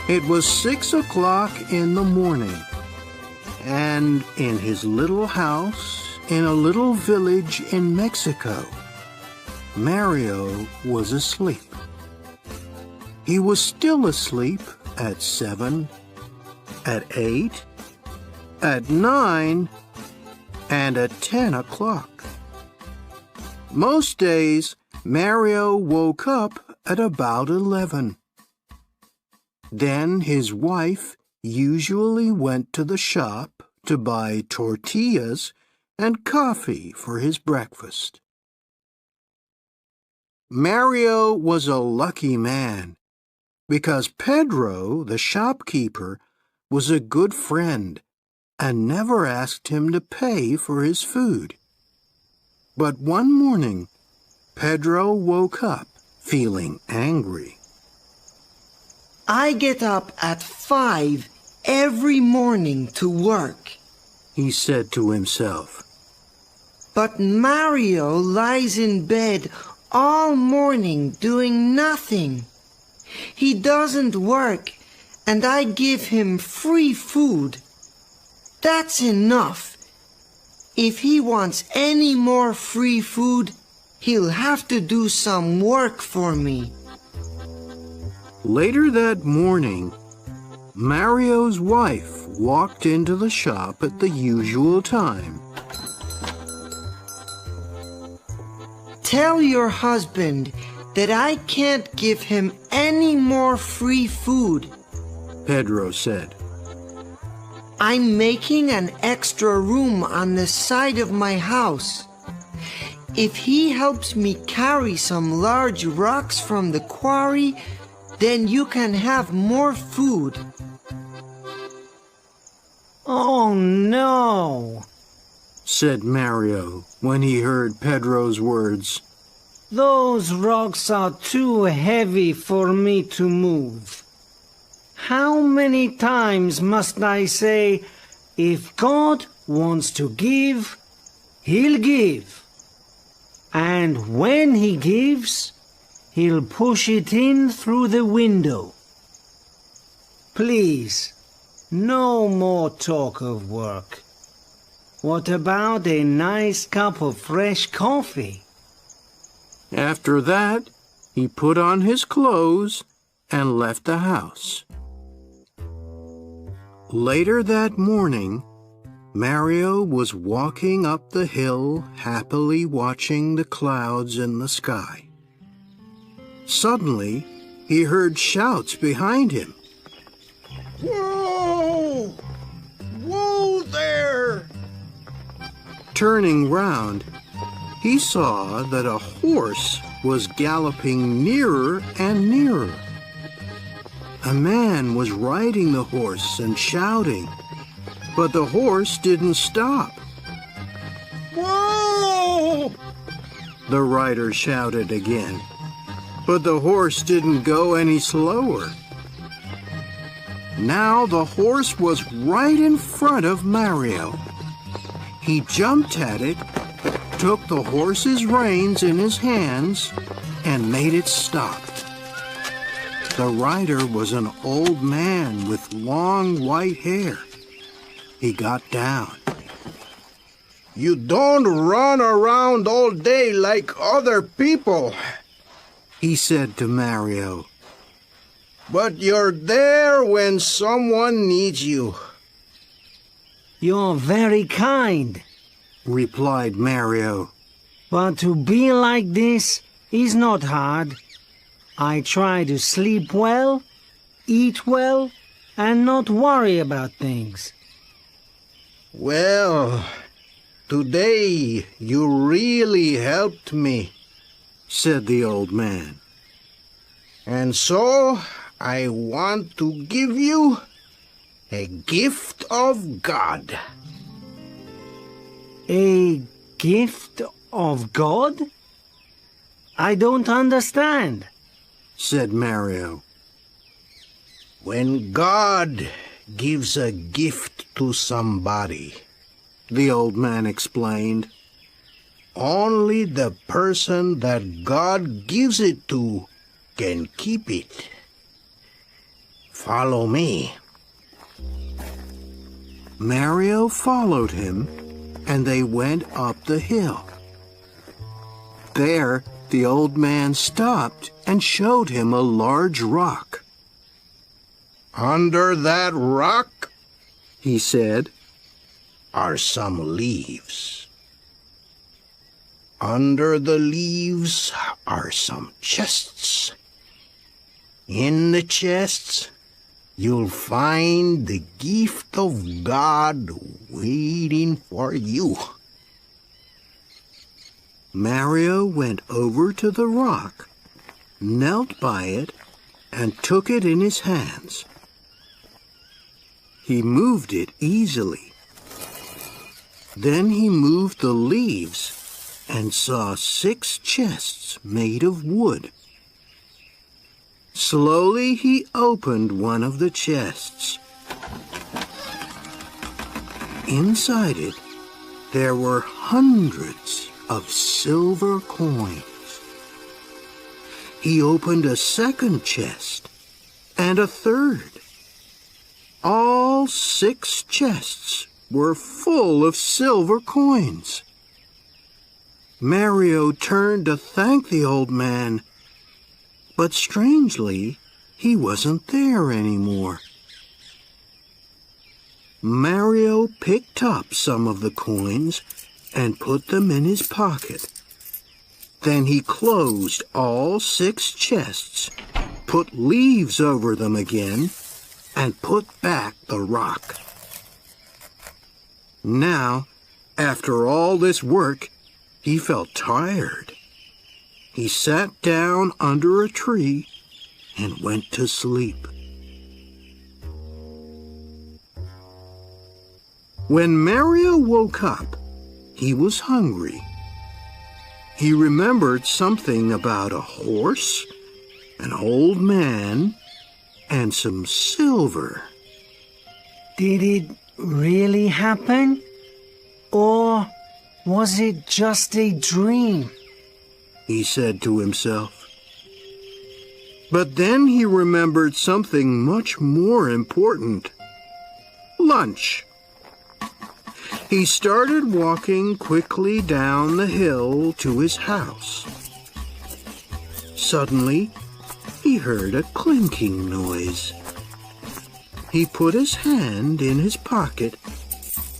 It was 6 o'clock in the morning, and in his little house in a little village in Mexico, Mario was asleep. He was still asleep at 7, at 8, at 9, and at 10 o'clock. Most days, Mario woke up at about 11. Then his wife usually went to the shop to buy tortillas and coffee for his breakfast. Mario was a lucky man because Pedro, the shopkeeper, was a good friend and never asked him to pay for his food. But one morning, Pedro woke up feeling angry. I get up at 5 every morning to work, he said to himself. But Mario lies in bed all morning doing nothing. He doesn't work, and I give him free food. That's enough. If he wants any more free food, he'll have to do some work for me. Later that morning, Mario's wife walked into the shop at the usual time. Tell your husband that I can't give him any more free food, Pedro said. I'm making an extra room on the side of my house. If he helps me carry some large rocks from the quarry, then you can have more food. Oh no, said Mario when he heard Pedro's words. Those rocks are too heavy for me to move. How many times must I say, if God wants to give, He'll give. And when He gives, He'll push it in through the window. Please, no more talk of work. What about a nice cup of fresh coffee? After that, he put on his clothes and left the house. Later that morning, Mario was walking up the hill, happily watching the clouds in the sky. Suddenly, he heard shouts behind him. Whoa! Whoa there! Turning round, he saw that a horse was galloping nearer and nearer. A man was riding the horse and shouting, but the horse didn't stop. Whoa! The rider shouted again, but the horse didn't go any slower. Now the horse was right in front of Mario. He jumped at it, took the horse's reins in his hands, and made it stop. The rider was an old man with long white hair. He got down. You don't run around all day like other people, he said to Mario. But you're there when someone needs you. You're very kind, replied Mario. But to be like this is not hard. I try to sleep well, eat well, and not worry about things. Well, today you really helped me, said the old man. And so I want to give you a gift of God. A gift of God? I don't understand, said Mario. When God gives a gift to somebody, the old man explained, only the person that God gives it to can keep it. Follow me. Mario followed him, and they went up the hill. There, the old man stopped and showed him a large rock. Under that rock, He said, are some leaves. Under the leaves are some chests. In the chests, you'll find the gift of God waiting for you. Mario went over to the rock, knelt by it, and took it in his hands. He moved it easily. Then he moved the leaves and saw 6 chests made of wood. Slowly he opened one of the chests. Inside it, there were hundreds of silver coins. He opened a second chest and a third. All 6 chests were full of silver coins. Mario turned to thank the old man, but strangely, he wasn't there anymore. Mario picked up some of the coins and put them in his pocket. Then he closed all 6 chests, put leaves over them again, and put back the rock. Now, after all this work, he felt tired. He sat down under a tree and went to sleep. When Mario woke up, he was hungry. He remembered something about a horse, an old man, and some silver. Did it really happen? Or was it just a dream? He said to himself. But then he remembered something much more important. Lunch. He started walking quickly down the hill to his house. Suddenly, he heard a clinking noise. He put his hand in his pocket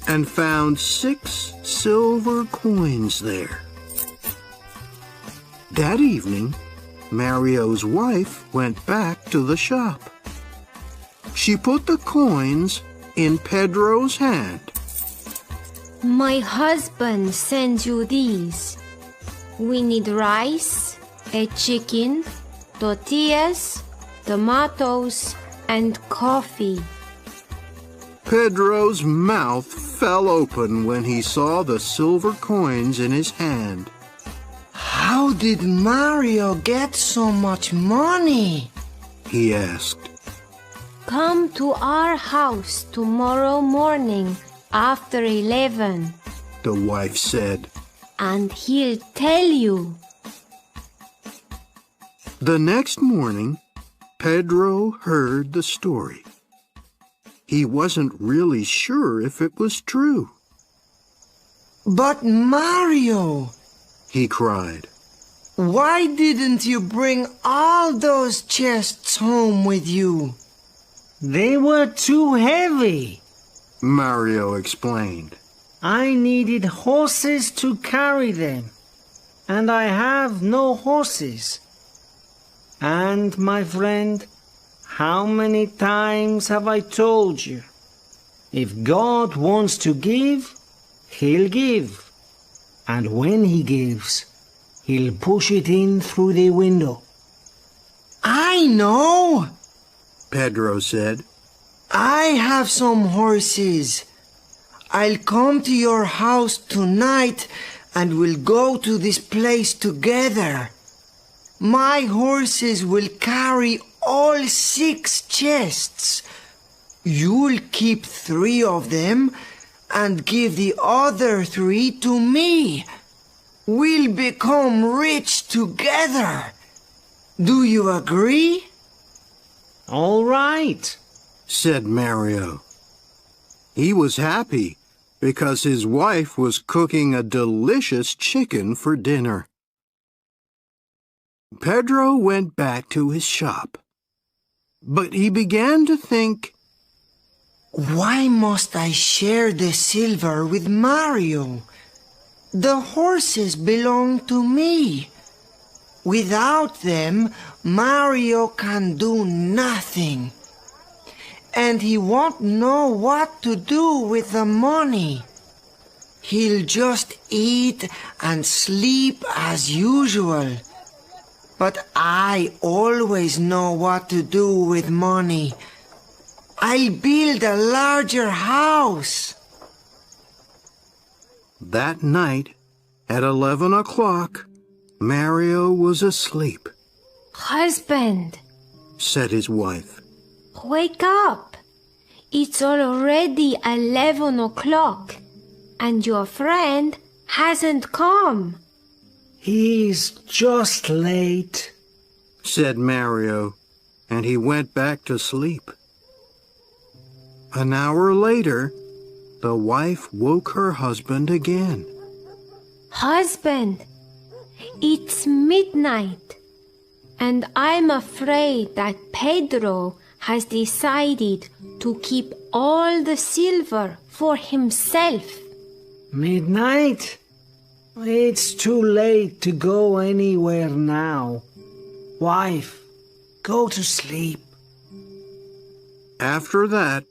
and found 6 silver coins there. That evening, Mario's wife went back to the shop. She put the coins in Pedro's hand. My husband sends you these. We need rice, a chicken, tortillas, tomatoes, and coffee. Pedro's mouth fell open when he saw the silver coins in his hand. How did Mario get so much money? He asked. Come to our house tomorrow morning after 11, The wife said. and he'll tell you. The next morning, Pedro heard the story. He wasn't really sure if it was true. But Mario, He cried. why didn't you bring all those chests home with you? They were too heavy. Mario explained. I needed horses to carry them, and I have no horses. And, my friend, how many times have I told you? If God wants to give, He'll give. And when He gives, He'll push it in through the window. I know! Pedro said. I have some horses. I'll come to your house tonight and we'll go to this place together. My horses will carry all 6 chests. You'll keep 3 of them and give the other 3 to me. We'll become rich together. Do you agree? All right, said Mario. He was happy because his wife was cooking a delicious chicken for dinner. Pedro went back to his shop, but he began to think, why must I share the silver with Mario? The horses belong to me. Without them, Mario can do nothing. And he won't know what to do with the money. He'll just eat and sleep as usual. But I always know what to do with money. I'll build a larger house. That night, at 11 o'clock, Mario was asleep. Husband, said his wife. wake up. It's already 11 o'clock, and your friend hasn't come. He's just late, said Mario, and he went back to sleep. An hour later, the wife woke her husband again. Husband, it's midnight, and I'm afraid that Pedro has decided to keep all the silver for himself. Midnight? It's too late to go anywhere now. Wife, go to sleep. After that,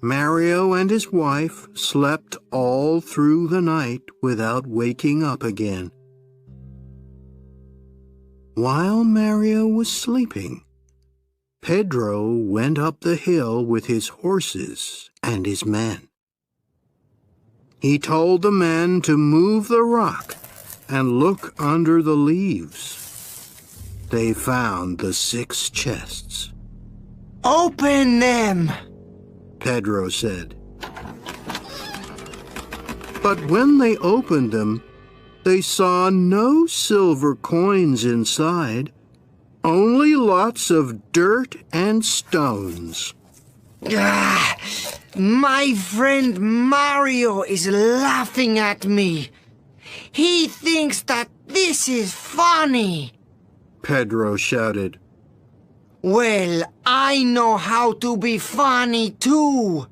Mario and his wife slept all through the night without waking up again. While Mario was sleeping, Pedro went up the hill with his horses and his men. He told the men to move the rock and look under the leaves. They found the 6 chests. Open them, Pedro said. But when they opened them, they saw no silver coins inside, only lots of dirt and stones. My friend Mario is laughing at me. He thinks that this is funny, Pedro shouted. Well, I know how to be funny too.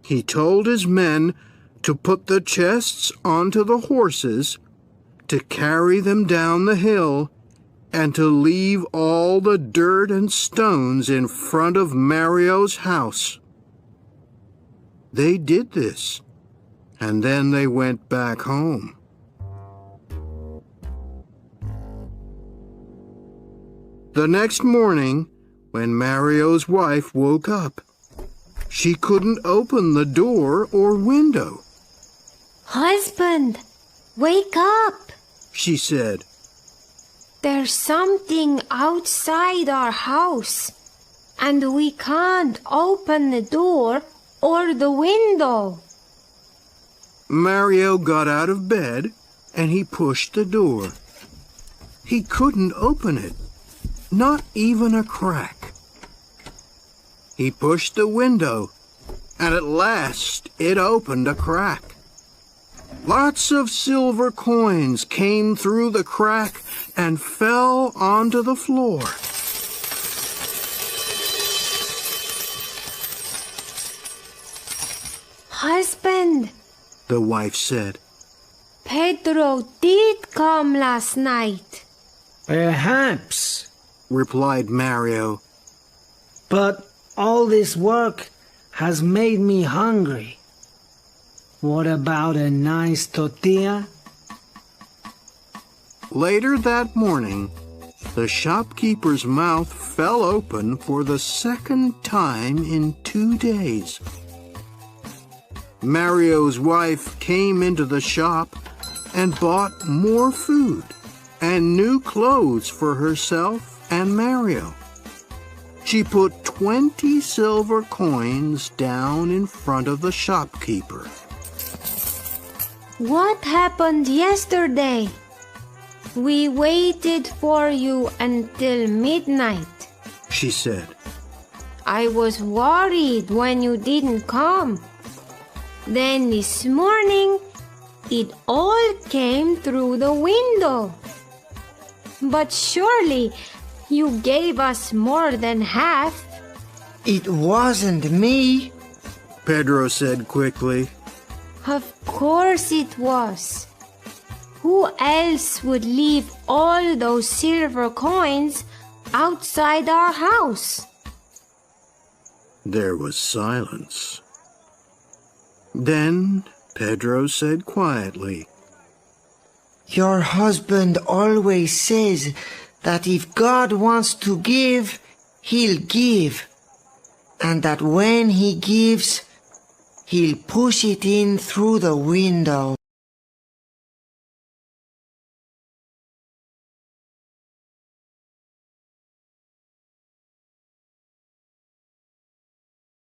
He told his men to put the chests onto the horses, to carry them down the hill, and to leave all the dirt and stones in front of Mario's house. They did this, and then they went back home. The next morning, when Mario's wife woke up, she couldn't open the door or window. Husband, wake up. She said. There's something outside our house, and we can't open the door or the window. Mario got out of bed and he pushed the door. He couldn't open it, not even a crack. He pushed the window, and at last it opened a crack. Lots of silver coins came through the crack and fell onto the floor. Husband, the wife said. Pedro did come last night. Perhaps, replied Mario. but all this work has made me hungry. What about a nice tortilla? Later that morning, the shopkeeper's mouth fell open for the second time in 2 days. Mario's wife came into the shop and bought more food and new clothes for herself and Mario. She put 20 silver coins down in front of the shopkeeper. What happened yesterday? We waited for you until midnight. she said. I was worried when you didn't come. Then this morning, it all came through the window. But surely you gave us more than half. It wasn't me. Pedro said quickly. Of course it was. Who else would leave all those silver coins outside our house? There was silence. Then Pedro said quietly, Your husband always says that if God wants to give, he'll give. And that when he gives, he'll push it in through the window.